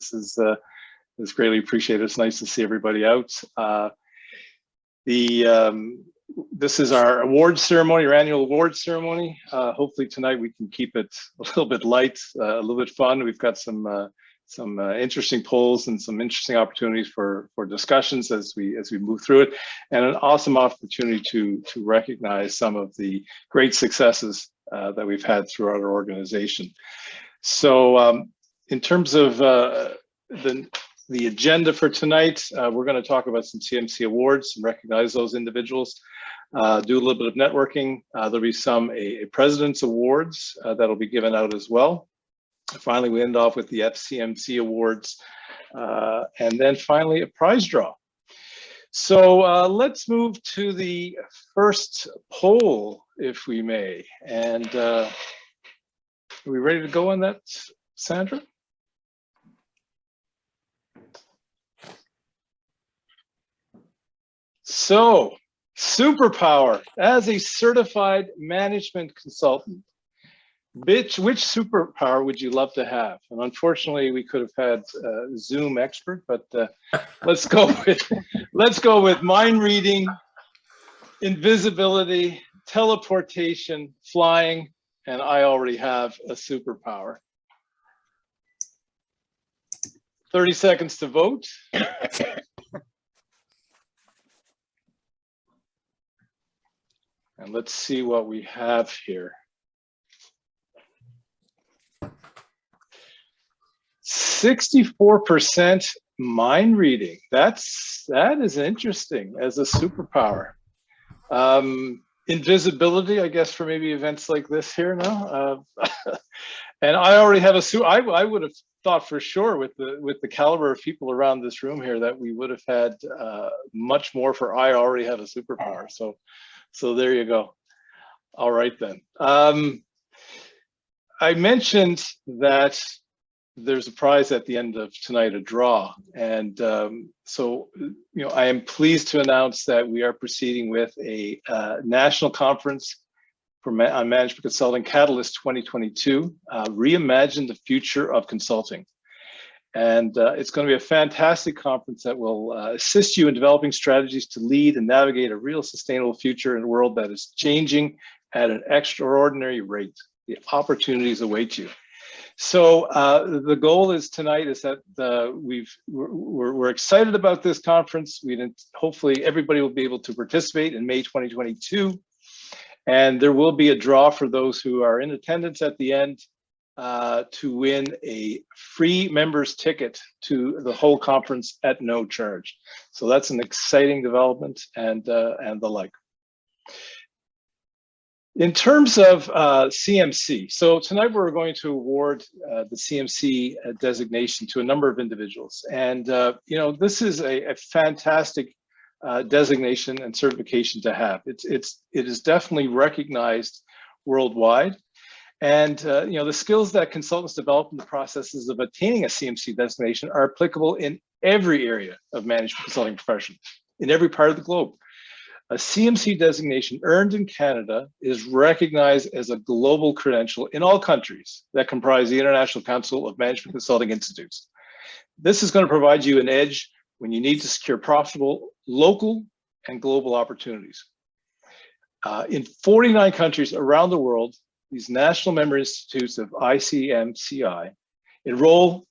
is greatly appreciated. It's nice to see everybody out. This is our awards ceremony, our annual awards ceremony. Hopefully tonight we can keep it a little bit light, a little bit fun. We've got some interesting polls and some interesting opportunities for discussions as we move through it, and an awesome opportunity to recognize some of the great successes that we've had throughout our organization. So in terms of the agenda for tonight, we're going to talk about some CMC awards and recognize those individuals, do a little bit of networking. There'll be a President's Awards that'll be given out as well. Finally, we end off with the FCMC Awards, and then finally a prize draw. So let's move to the first poll, if we may. And are we ready to go on that, Sandra? So, superpower as a certified management consultant. Which superpower would you love to have? And unfortunately, we could have had Zoom expert, but let's go with mind reading, invisibility, teleportation, flying, and I already have a superpower. 30 seconds to vote. And let's see what we have here. 64% mind reading. That is interesting as a superpower. Invisibility, I guess, for maybe events like this here now. And I already have I would have thought for sure with the caliber of people around this room here that we would have had much more for I already have a superpower. So there you go. All right then. I mentioned that there's a prize at the end of tonight, a draw. And so, I am pleased to announce that we are proceeding with a national conference on management consulting, Catalyst 2022, Reimagine the Future of Consulting. And it's going to be a fantastic conference that will assist you in developing strategies to lead and navigate a real sustainable future in a world that is changing at an extraordinary rate. The opportunities await you. So the goal is tonight is that we're excited about this conference. Hopefully everybody will be able to participate in May 2022. And there will be a draw for those who are in attendance at the end to win a free member's ticket to the whole conference at no charge. So that's an exciting development and the like. In terms of CMC, so tonight we're going to award the CMC designation to a number of individuals. And this is a fantastic designation and certification to have. It is definitely recognized worldwide. And the skills that consultants develop in the processes of attaining a CMC designation are applicable in every area of management consulting profession, in every part of the globe. A CMC designation earned in Canada is recognized as a global credential in all countries that comprise the International Council of Management Consulting Institutes. This is going to provide you an edge when you need to secure profitable local and global opportunities. In 49 countries around the world, these national member institutes of ICMCI enroll,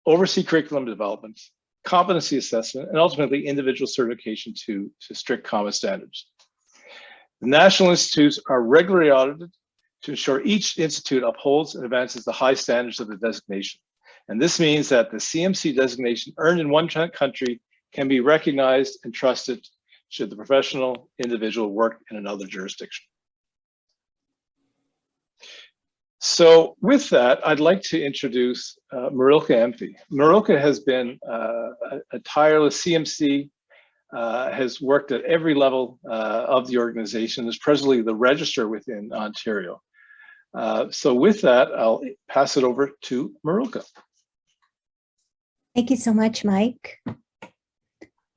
oversee curriculum development, competency assessment, and ultimately individual certification to strict common standards. The national institutes are regularly audited to ensure each institute upholds and advances the high standards of the designation. And this means that the CMC designation earned in one country can be recognized and trusted should the professional individual work in another jurisdiction. So with that, I'd like to introduce Marilka Empey. Marilka has been a tireless CMC, has worked at every level of the organization, is presently the registrar within Ontario. So with that, I'll pass it over to Marilka. Thank you so much, Mike.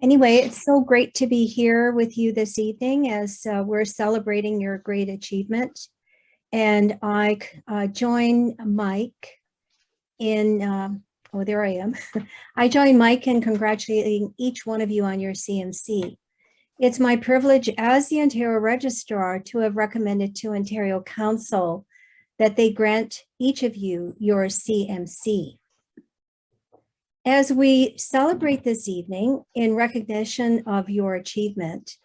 Anyway, it's so great to be here with you this evening as we're celebrating your great achievement. And I join Mike in oh, there I am. I join Mike in congratulating each one of you on your CMC. It's my privilege as the Ontario Registrar to have recommended to Ontario Council that they grant each of you your CMC. As we celebrate this evening in recognition of your achievement,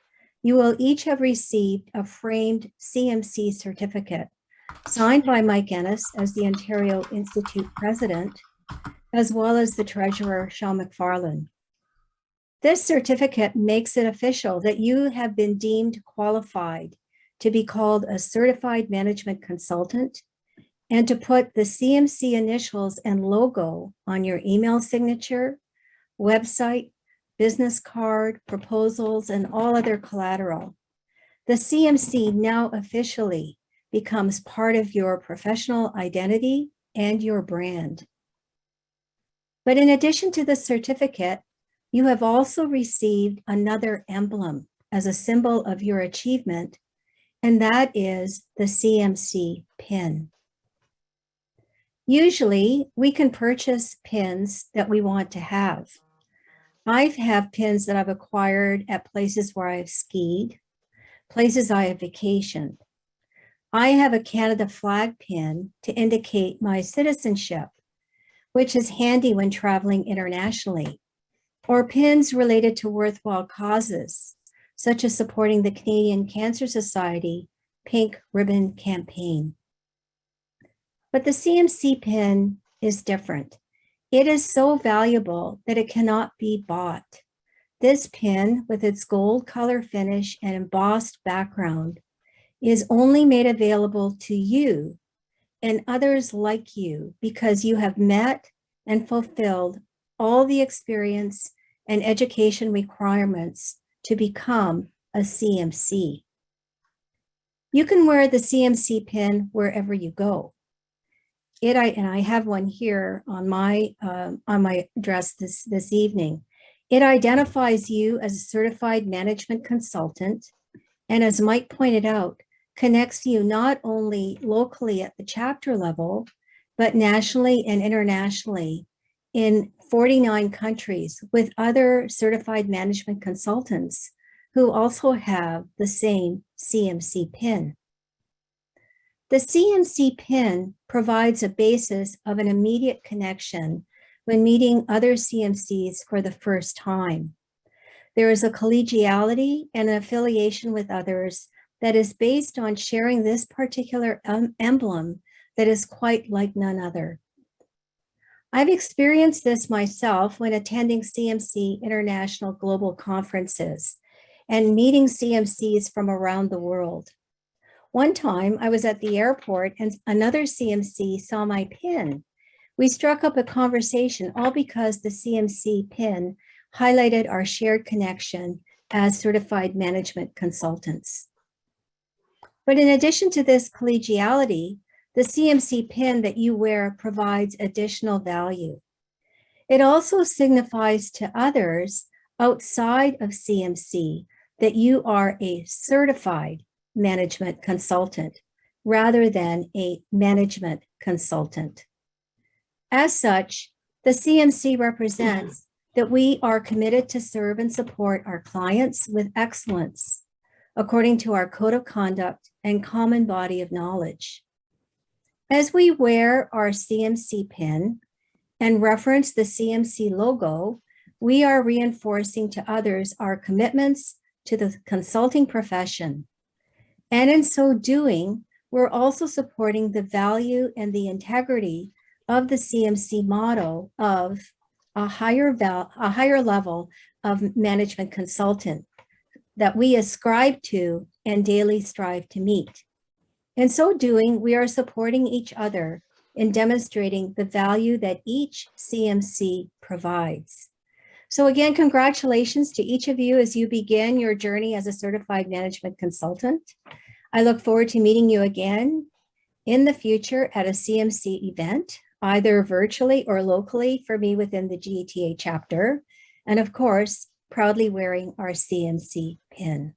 you will each have received a framed CMC certificate signed by Mike Ennis as the Ontario Institute President, as well as the Treasurer, Sean McFarlane. This certificate makes it official that you have been deemed qualified to be called a Certified Management Consultant and to put the CMC initials and logo on your email signature, website, business card, proposals, and all other collateral. The CMC now officially becomes part of your professional identity and your brand. But in addition to the certificate, you have also received another emblem as a symbol of your achievement, and that is the CMC pin. Usually, we can purchase pins that we want to have. I have pins that I've acquired at places where I've skied, places I have vacationed. I have a Canada flag pin to indicate my citizenship, which is handy when traveling internationally, or pins related to worthwhile causes, such as supporting the Canadian Cancer Society Pink Ribbon Campaign. But the CMC pin is different. It is so valuable that it cannot be bought. This pin, with its gold color finish and embossed background, is only made available to you and others like you because you have met and fulfilled all the experience and education requirements to become a CMC. You can wear the CMC pin wherever you go. I have one here on my dress this evening. It identifies you as a certified management consultant, and as Mike pointed out, connects you not only locally at the chapter level, but nationally and internationally in 49 countries with other certified management consultants who also have the same CMC pin. The CMC pin provides a basis of an immediate connection when meeting other CMCs for the first time. There is a collegiality and an affiliation with others that is based on sharing this particular emblem that is quite like none other. I've experienced this myself when attending CMC International Global Conferences and meeting CMCs from around the world. One time I was at the airport and another CMC saw my pin. We struck up a conversation all because the CMC pin highlighted our shared connection as certified management consultants. But in addition to this collegiality, the CMC pin that you wear provides additional value. It also signifies to others outside of CMC that you are a certified management consultant rather than a management consultant. As such, the CMC represents that we are committed to serve and support our clients with excellence, according to our code of conduct and common body of knowledge. As we wear our CMC pin and reference the CMC logo, we are reinforcing to others our commitments to the consulting profession. And in so doing, we're also supporting the value and the integrity of the CMC motto of a higher level of management consultant that we ascribe to and daily strive to meet. In so doing, we are supporting each other in demonstrating the value that each CMC provides. So again, congratulations to each of you as you begin your journey as a certified management consultant. I look forward to meeting you again in the future at a CMC event, either virtually or locally for me within the GTA chapter. And of course, proudly wearing our CMC pin.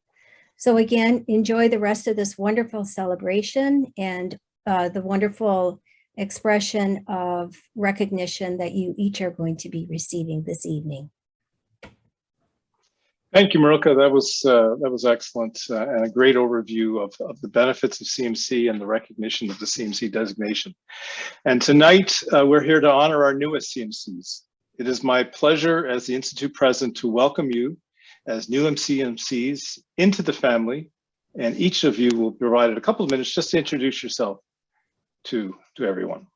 So again, enjoy the rest of this wonderful celebration and the wonderful expression of recognition that you each are going to be receiving this evening. Thank you, Marilka. That was excellent and a great overview of the benefits of CMC and the recognition of the CMC designation. And tonight, we're here to honor our newest CMCs. It is my pleasure as the Institute President to welcome you as new CMCs into the family, and each of you will be provided a couple of minutes just to introduce yourself to everyone.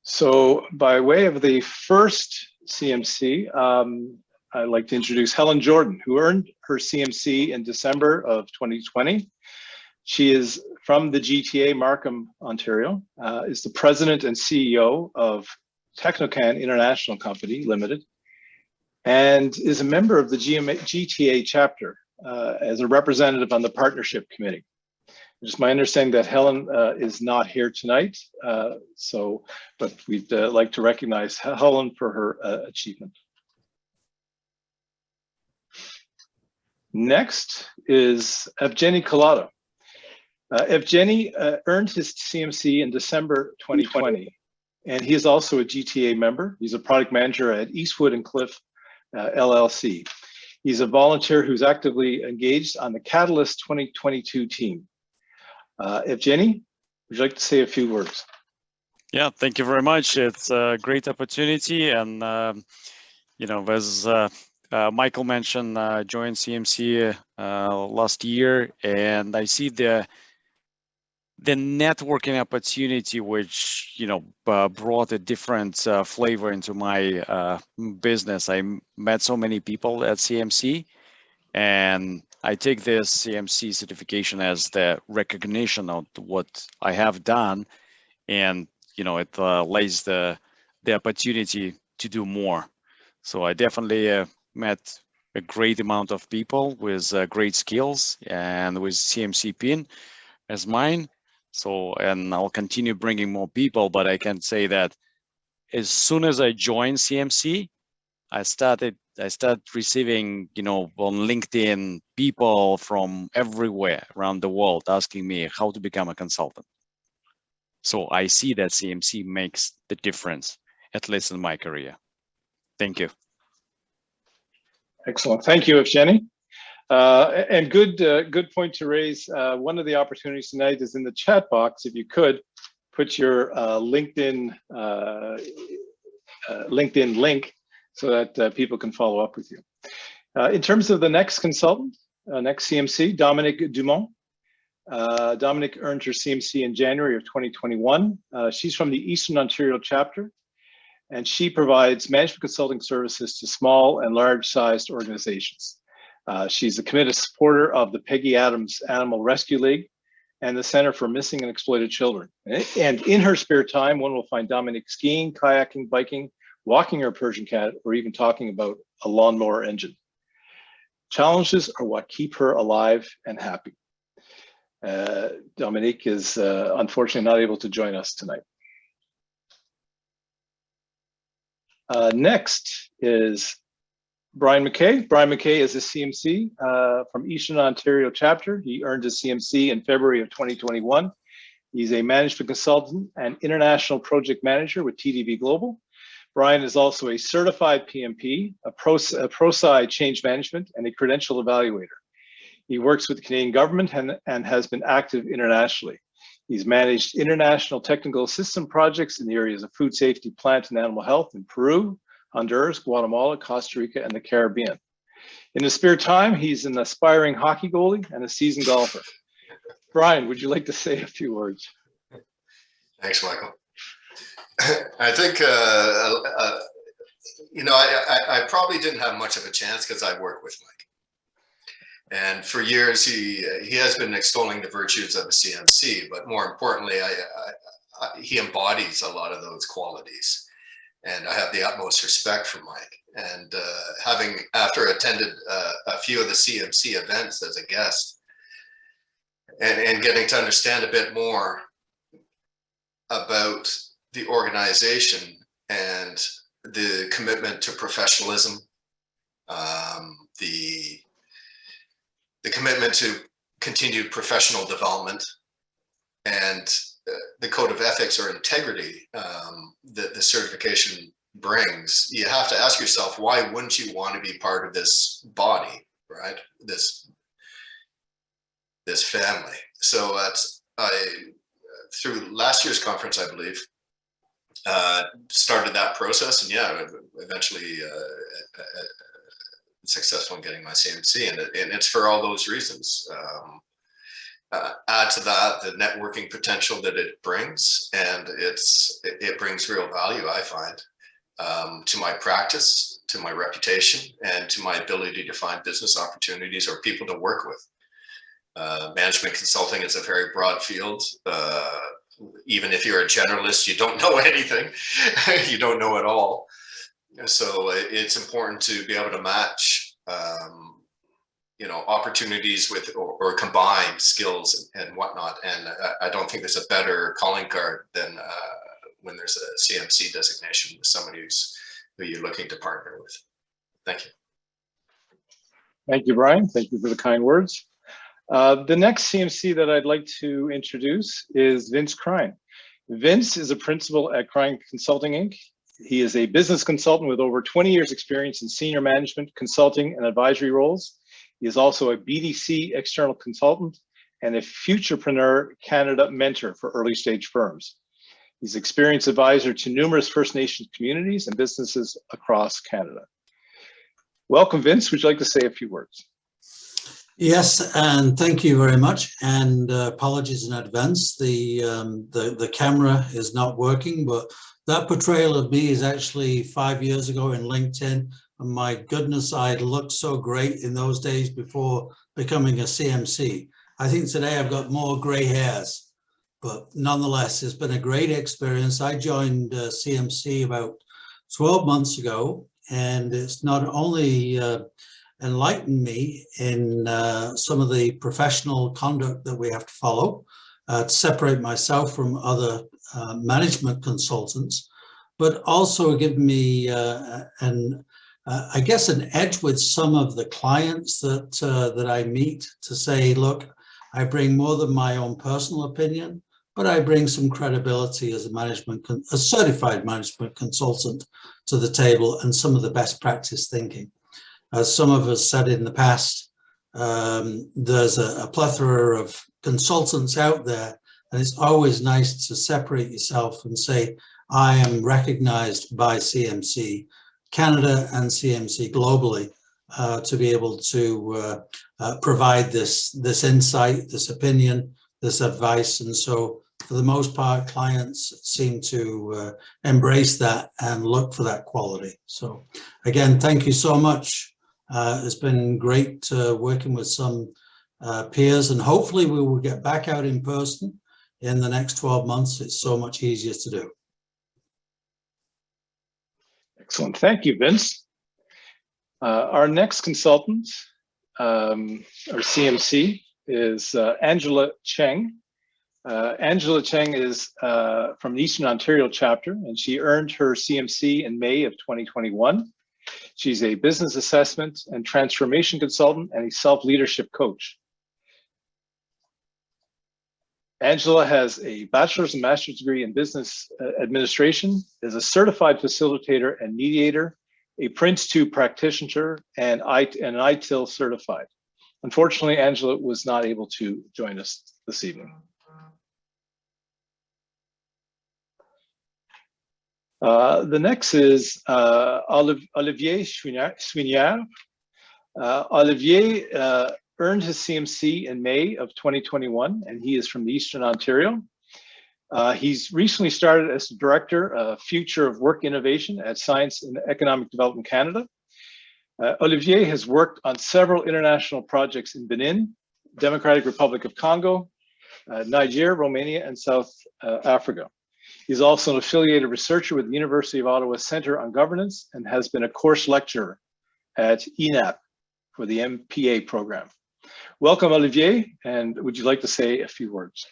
So by way of the first CMC, I'd like to introduce Helen Jordan, who earned her CMC in December of 2020. She is from the GTA, Markham, Ontario, is the president and CEO of Technocan International Company Limited, and is a member of the GTA chapter as a representative on the partnership committee. It's my understanding that Helen is not here tonight, but we'd like to recognize Helen for her achievement. Next is Evgeny Colada. Evgeny earned his CMC in December 2020, and he is also a GTA member. He's a product manager at Eastwood and Cliff LLC. He's a volunteer who's actively engaged on the Catalyst 2022 team. Evgeny, would you like to say a few words? Yeah, thank you very much. It's a great opportunity, and as Michael mentioned, joined CMC last year, and I see the networking opportunity, which brought a different flavor into my business. I met so many people at CMC, and I take this CMC certification as the recognition of what I have done, and it lays the opportunity to do more. So I definitely met a great amount of people with great skills and with CMC pin as mine. So, and I'll continue bringing more people, but I can say that as soon as I joined CMC, I started receiving, on LinkedIn, people from everywhere around the world asking me how to become a consultant. So I see that CMC makes the difference, at least in my career. Thank you. Excellent. Thank you, Evgeny. And good point to raise. One of the opportunities tonight is in the chat box. If you could put your LinkedIn link so that people can follow up with you. In terms of the next consultant, next CMC, Dominique Dumont. Dominique earned her CMC in January of 2021. She's from the Eastern Ontario chapter, and she provides management consulting services to small and large-sized organizations. She's a committed supporter of the Peggy Adams Animal Rescue League and the Center for Missing and Exploited Children. And in her spare time, one will find Dominique skiing, kayaking, biking, walking her Persian cat, or even talking about a lawnmower engine. Challenges are what keep her alive and happy. Dominique is unfortunately not able to join us tonight. Next is Brian Mckay. Brian Mckay is a CMC from Eastern Ontario chapter. He earned his CMC in February of 2021. He's a management consultant and international project manager with TDV Global. Brian is also a certified PMP, a ProSci change management, and a credential evaluator. He works with the Canadian government and has been active internationally. He's managed international technical system projects in the areas of food safety, plant and animal health in Peru, Honduras, Guatemala, Costa Rica, and the Caribbean. In his spare time, he's an aspiring hockey goalie and a seasoned golfer. Brian, would you like to say a few words? Thanks, Michael. I think, I probably didn't have much of a chance because I work with Mike. And for years, he has been extolling the virtues of a CMC, but more importantly, he embodies a lot of those qualities. And I have the utmost respect for Mike. And after attended a few of the CMC events as a guest, and getting to understand a bit more about the organization and the commitment to professionalism, the commitment to continued professional development, and the code of ethics or integrity that the certification brings, you have to ask yourself, why wouldn't you want to be part of this body, right? This family. So through last year's conference, I believe, started that process, and yeah, eventually successful in getting my CMC, and it's for all those reasons. Add to that the networking potential that it brings, and it brings real value, I find, to my practice, to my reputation, and to my ability to find business opportunities or people to work with. Management consulting is a very broad field. Even if you're a generalist, you don't know anything. You don't know it all. So it's important to be able to match, opportunities with or combine skills and whatnot. And I don't think there's a better calling card than when there's a CMC designation with somebody who you're looking to partner with. Thank you. Thank you, Brian. Thank you for the kind words. The next CMC that I'd like to introduce is Vince Crine. Vince is a principal at Crine Consulting, Inc. He is a business consultant with over 20 years experience in senior management, consulting, and advisory roles. He is also a BDC external consultant and a Futurepreneur Canada mentor for early stage firms. He's an experienced advisor to numerous First Nations communities and businesses across Canada. Welcome, Vince. Would you like to say a few words? Yes, and thank you very much. And apologies in advance. The camera is not working, but that portrayal of me is actually 5 years ago in LinkedIn. And my goodness, I looked so great in those days before becoming a CMC. I think today I've got more gray hairs, but nonetheless, it's been a great experience. I joined CMC about 12 months ago, and it's not only enlightened me in some of the professional conduct that we have to follow to separate myself from other management consultants, but also given me I guess an edge with some of the clients that I meet to say, look, I bring more than my own personal opinion, but I bring some credibility as a certified management consultant to the table and some of the best practice thinking. As some of us said in the past, there's a plethora of consultants out there, and it's always nice to separate yourself and say, I am recognized by CMC Canada and CMC globally to be able to provide this insight, this opinion, this advice. And so for the most part, clients seem to embrace that and look for that quality. So again, thank you so much. It's been great working with some peers, and hopefully we will get back out in person in the next 12 months. It's so much easier to do. Excellent. Thank you, Vince. Our next consultant, or CMC, is Angela Cheng. Angela Cheng is from the Eastern Ontario chapter, and she earned her CMC in May of 2021. She's a business assessment and transformation consultant and a self-leadership coach. Angela has a bachelor's and master's degree in business administration, is a certified facilitator and mediator, a Prince 2 practitioner, and an ITIL certified. Unfortunately, Angela was not able to join us this evening. The next is Olivier Chouinard. Olivier earned his CMC in May of 2021, and he is from the Eastern Ontario. He's recently started as the Director of Future of Work Innovation at Science and Economic Development Canada. Olivier has worked on several international projects in Benin, Democratic Republic of Congo, Niger, Romania, and South Africa. He's also an affiliated researcher with the University of Ottawa Centre on Governance and has been a course lecturer at ENAP for the MPA program. Welcome, Olivier, and would you like to say a few words?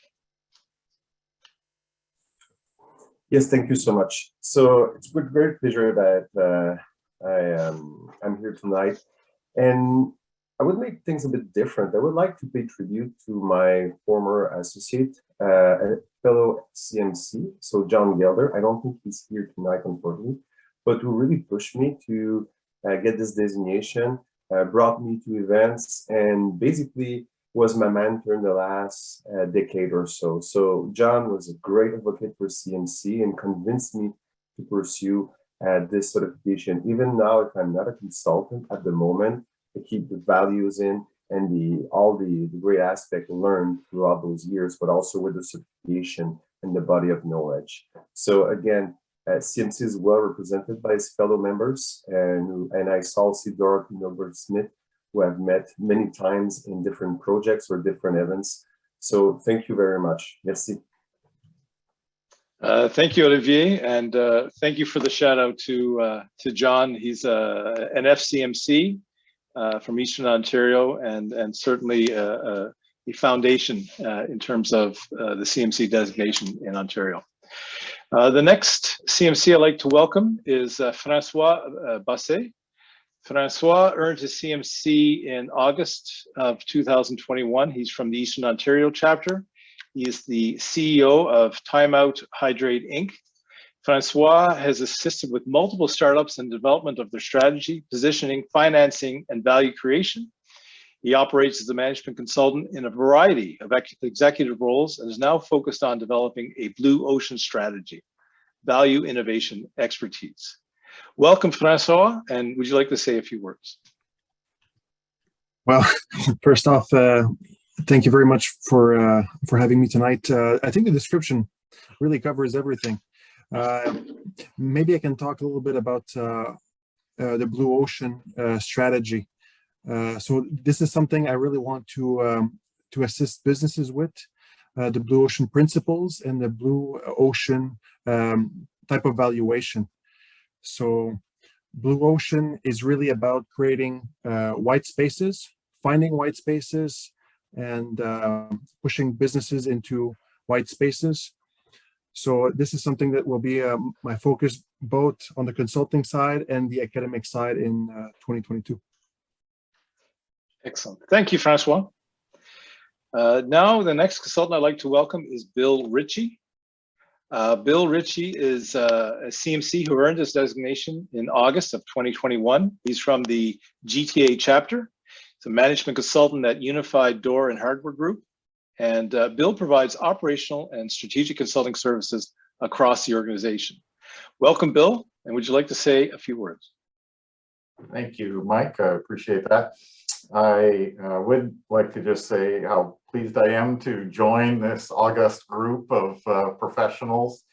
Yes, thank you so much. So it's with great pleasure that I'm here tonight. And I would make things a bit different. I would like to pay tribute to my former associate, a fellow CMC, so John Gelder. I don't think he's here tonight, unfortunately, but who really pushed me to get this designation, brought me to events, and basically was my mentor in the last decade or so. So John was a great advocate for CMC and convinced me to pursue this certification. Even now, if I'm not a consultant at the moment, I keep the values in and all the great aspect learned throughout those years, but also with the certification and the body of knowledge. So again, CMC is well represented by his fellow members, and I saw Dorothy Milberg-Smith, who I've met many times in different projects or different events. So thank you very much. Merci. Thank you, Olivier, and thank you for the shout out to John. He's an FCMC from Eastern Ontario, and certainly a foundation in terms of the CMC designation in Ontario. The next CMC I'd like to welcome is Francois Basset. Francois earned his CMC in August of 2021. He's from the Eastern Ontario chapter. He is the CEO of Timeout Hydrate Inc. Francois has assisted with multiple startups in development of their strategy, positioning, financing, and value creation. He operates as a management consultant in a variety of executive roles and is now focused on developing a blue ocean strategy, value innovation expertise. Welcome, Francois, and would you like to say a few words? Well, first off, thank you very much for having me tonight. I think the description really covers everything. Maybe I can talk a little bit about the blue ocean strategy. So this is something I really want to assist businesses with, the blue ocean principles and the blue ocean type of valuation. So blue ocean is really about creating white spaces, finding white spaces, and pushing businesses into white spaces. So this is something that will be my focus both on the consulting side and the academic side in 2022. Excellent. Thank you, Francois. Now, the next consultant I'd like to welcome is Bill Ritchie. Bill Ritchie is a CMC who earned his designation in August of 2021. He's from the GTA chapter. He's a management consultant at Unified Door and Hardware Group. And Bill provides operational and strategic consulting services across the organization. Welcome, Bill, and would you like to say a few words? Thank you, Mike. I appreciate that. I would like to just say how pleased I am to join this august group of professionals.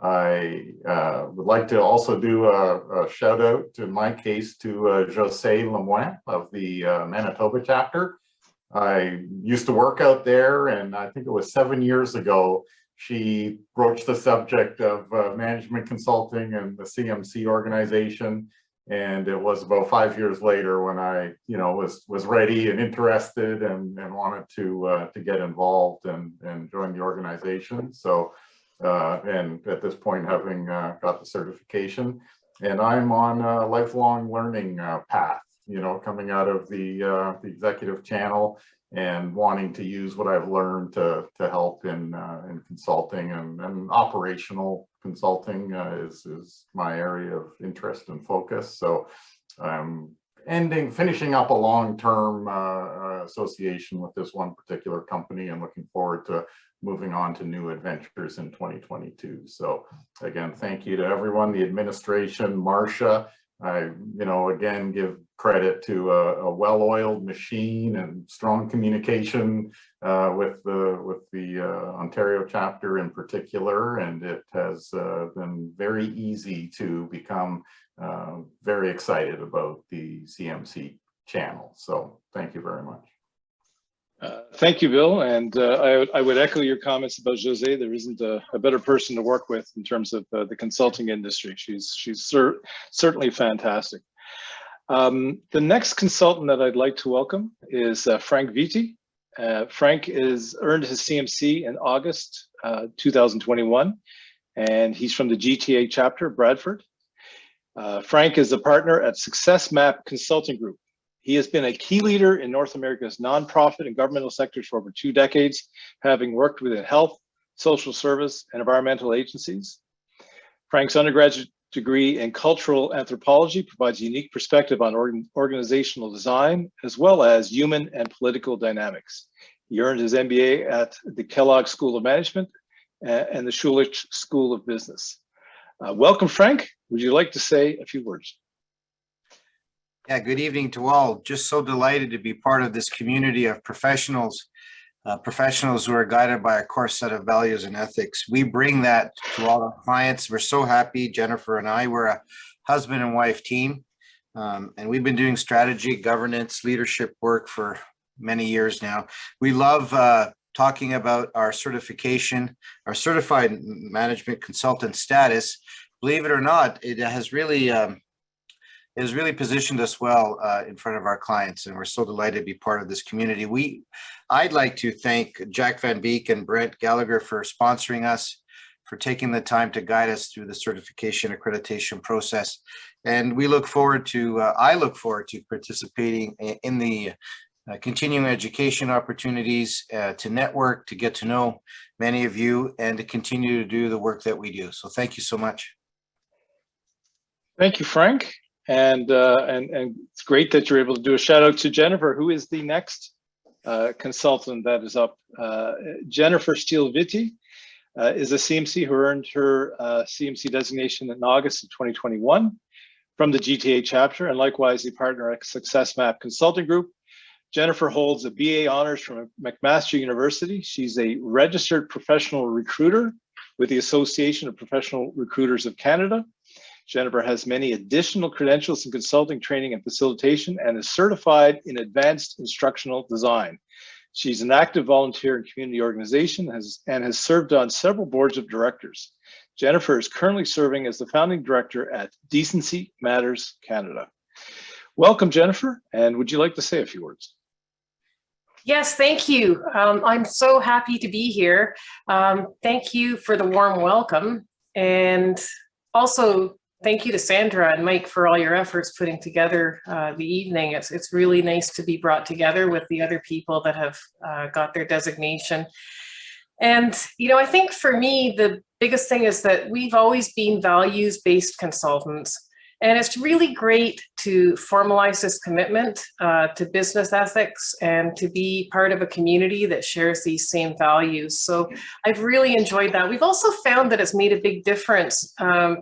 I would like to also do a shout out, in my case, to José Lemoine of the Manitoba chapter. I used to work out there, and I think it was 7 years ago, she broached the subject of management consulting and the CMC organization. And it was about 5 years later when I, was ready and interested and wanted to get involved and join the organization. So, and at this point, having got the certification, and I'm on a lifelong learning path. Coming out of the executive channel and wanting to use what I've learned to help in consulting and operational consulting is my area of interest and focus. So I'm finishing up a long-term association with this one particular company and looking forward to moving on to new adventures in 2022. So again, thank you to everyone, the administration, Marcia. I, again, give credit to a well-oiled machine and strong communication with the Ontario chapter in particular, and it has been very easy to become very excited about the CMC channel. So thank you very much. Thank you, Bill, and I would echo your comments about José. There isn't a better person to work with in terms of the consulting industry. She's certainly fantastic. The next consultant that I'd like to welcome is Frank Viti. Frank earned his CMC in August 2021, and he's from the GTA chapter, Bradford. Frank is a partner at Success Map Consulting Group. He has been a key leader in North America's nonprofit and governmental sectors for over 2 decades, having worked within health, social service, and environmental agencies. Frank's undergraduate degree in cultural anthropology provides a unique perspective on organizational design, as well as human and political dynamics. He earned his MBA at the Kellogg School of Management and the Schulich School of Business. Welcome, Frank. Would you like to say a few words? Yeah, good evening to all. Just so delighted to be part of this community of professionals, professionals who are guided by a core set of values and ethics. We bring that to all our clients. We're so happy, Jennifer and I, we're a husband and wife team. And we've been doing strategy, governance, leadership work for many years now. We love talking about our certification, our certified management consultant status. Believe it or not, it has really positioned us well in front of our clients, and we're so delighted to be part of this community. I'd like to thank Jack Van Beek and Brent Gallagher for sponsoring us, for taking the time to guide us through the certification accreditation process. And we look forward to, I look forward to participating in the continuing education opportunities to network, to get to know many of you, and to continue to do the work that we do. So thank you so much. Thank you, Frank. And it's great that you're able to do a shout out to Jennifer, who is the next consultant that is up. Jennifer Steele Viti is a CMC who earned her CMC designation in August of 2021 from the GTA chapter, and likewise a partner at Success Map Consulting Group. Jennifer holds a BA honors from McMaster University. She's a registered professional recruiter with the Association of Professional Recruiters of Canada. Jennifer has many additional credentials in consulting, training, and facilitation, and is certified in advanced instructional design. She's an active volunteer in community organization and has served on several boards of directors. Jennifer is currently serving as the founding director at Decency Matters Canada. Welcome, Jennifer, and would you like to say a few words? Yes, thank you. I'm so happy to be here. Thank you for the warm welcome. And also thank you to Sandra and Mike for all your efforts putting together the evening. It's really nice to be brought together with the other people that have got their designation. And, you know, I think for me, the biggest thing is that we've always been values-based consultants. And it's really great to formalize this commitment to business ethics and to be part of a community that shares these same values. So I've really enjoyed that. We've also found that it's made a big difference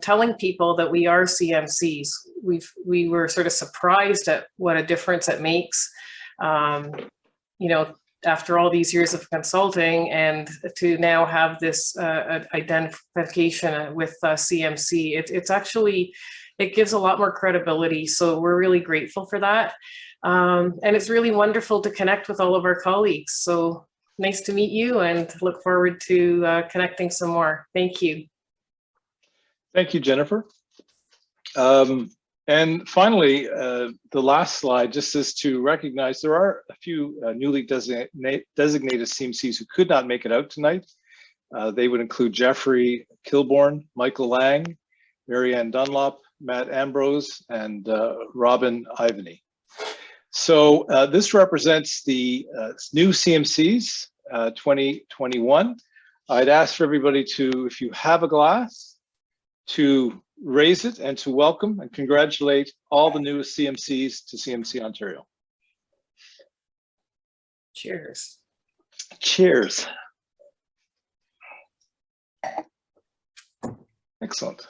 telling people that we are CMCs. We were sort of surprised at what a difference it makes, you know, after all these years of consulting, and to now have this identification with CMC. It's actually, it gives a lot more credibility. So we're really grateful for that. And it's really wonderful to connect with all of our colleagues. So nice to meet you and look forward to connecting some more. Thank you. Thank you, Jennifer. And finally, the last slide just is to recognize there are a few newly designated CMCs who could not make it out tonight. They would include Jeffrey Kilbourne, Michael Lang, Marianne Dunlop, Matt Ambrose, and Robin Ivany. So this represents the new CMCs 2021. I'd ask for everybody to, if you have a glass, to raise it and to welcome and congratulate all the newest CMCs to CMC Ontario. Cheers. Cheers. Excellent.